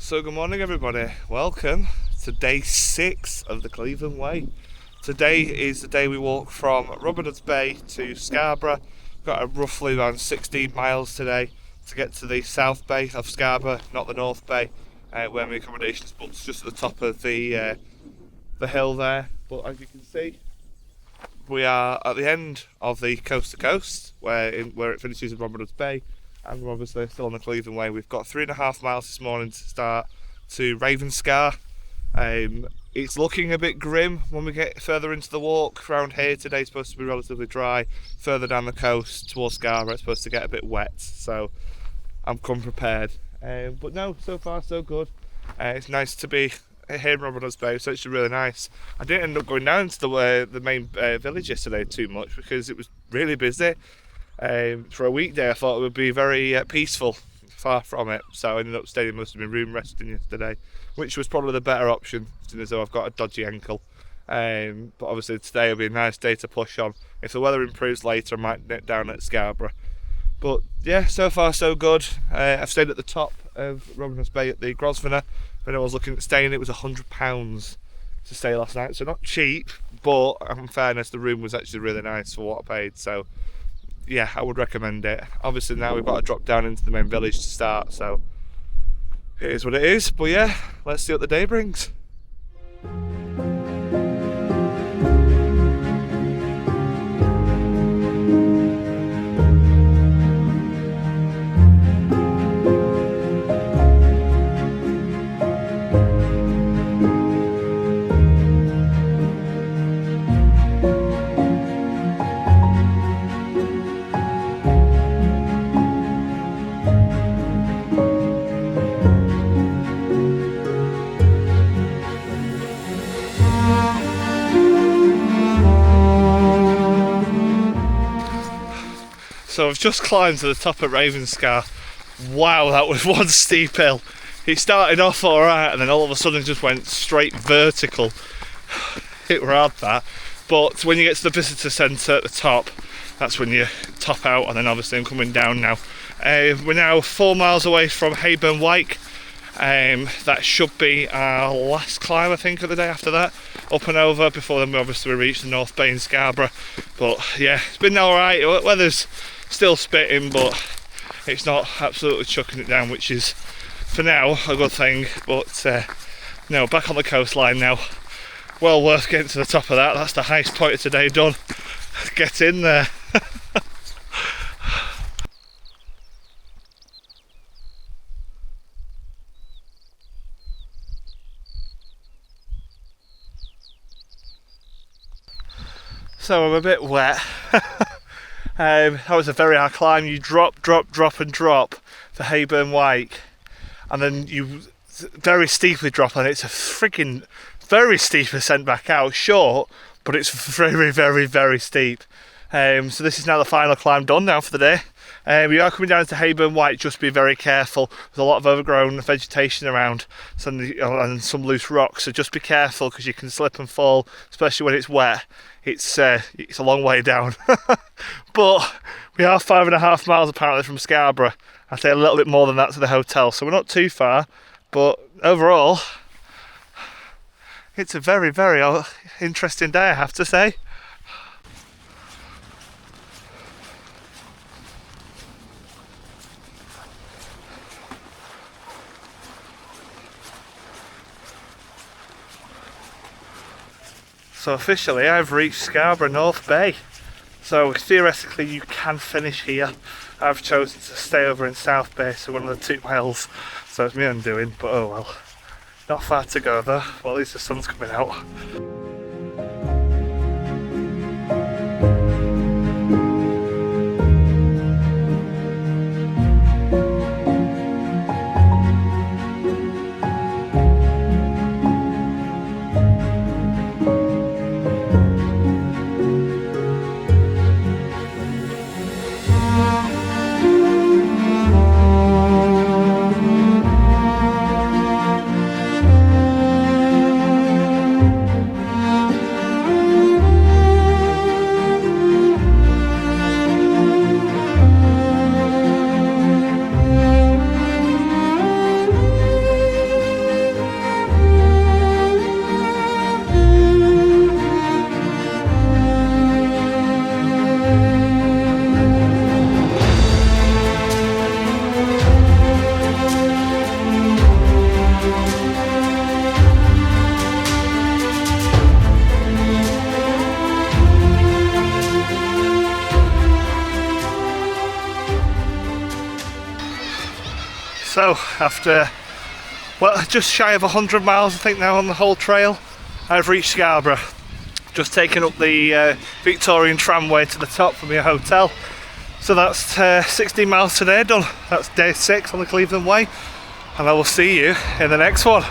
So good morning everybody, welcome to day 6 of the Cleveland Way. Today is the day we walk from Boggles Bay to Scarborough. Got roughly around 16 miles today to get to the South Bay of Scarborough, not the North Bay, where my accommodation is booked just at the top of the hill there. But as you can see, we are at the end of the coast to coast, where it finishes in Boggles Bay, and we're obviously still on the Cleveland Way. We've got 3.5 miles this morning to start to Ravenscar. It's looking a bit grim when we get further into the walk. Around here today it's supposed to be relatively dry. Further down the coast towards Scarborough it's supposed to get a bit wet, so I'm come prepared. But no, so far so good. It's nice to be here in Boggles Bay, so it's really nice. I didn't end up going down to the main village yesterday too much because it was really busy. For a weekday I thought it would be very peaceful, far from it, so I ended up staying most of my room resting yesterday, which was probably the better option, seeing as though I've got a dodgy ankle. But obviously today will be a nice day to push on. If the weather improves later I might nip down at Scarborough. But yeah, so far so good. I've stayed at the top of Ravenscar Bay at the Grosvenor. When I was looking at staying, it was £100 to stay last night, so not cheap, but in fairness the room was actually really nice for what I paid, so yeah, I would recommend it. Obviously now we've got to drop down into the main village to start, so it is what it is. But yeah, let's see what the day brings. So I've just climbed to the top of Ravenscar. Wow, that was one steep hill. It started off alright and then all of a sudden just went straight vertical. It were hard that. But when you get to the visitor centre at the top, that's when you top out, and then obviously I'm coming down now. We're now 4 miles away from Hayburn Wyke. That should be our last climb, I think, of the day after that. Up and over before then we obviously reach the North Bay in Scarborough. But yeah, it's been alright. Weather's still spitting, but it's not absolutely chucking it down, which is for now a good thing. But no, back on the coastline now. Well worth getting to the top of that. That's the highest point of today done. Get in there. So I'm a bit wet. That was a very hard climb. You drop and drop for Hayburn Wyke, and then you very steeply drop, and it's a freaking very steep ascent back out. Short, but it's very steep. So this is now the final climb done now for the day. We are coming down to Hayburn Wyke. Just be very careful. There's a lot of overgrown vegetation around, and some loose rocks, so just be careful because you can slip and fall, especially when it's wet. It's a long way down. But we are 5.5 miles apparently from Scarborough. I'd say a little bit more than that to the hotel, so we're not too far, but overall it's a very interesting day, I have to say. So officially I've reached Scarborough North Bay. So theoretically you can finish here. I've chosen to stay over in South Bay, so 1 of the 2 miles. So it's me undoing, but oh well. Not far to go though. Well, at least the sun's coming out. So after, well, just shy of 100 miles I think now on the whole trail, I've reached Scarborough. Just taken up the Victorian tramway to the top from your hotel. So that's 16 miles today done. That's day 6 on the Cleveland Way, and I will see you in the next one.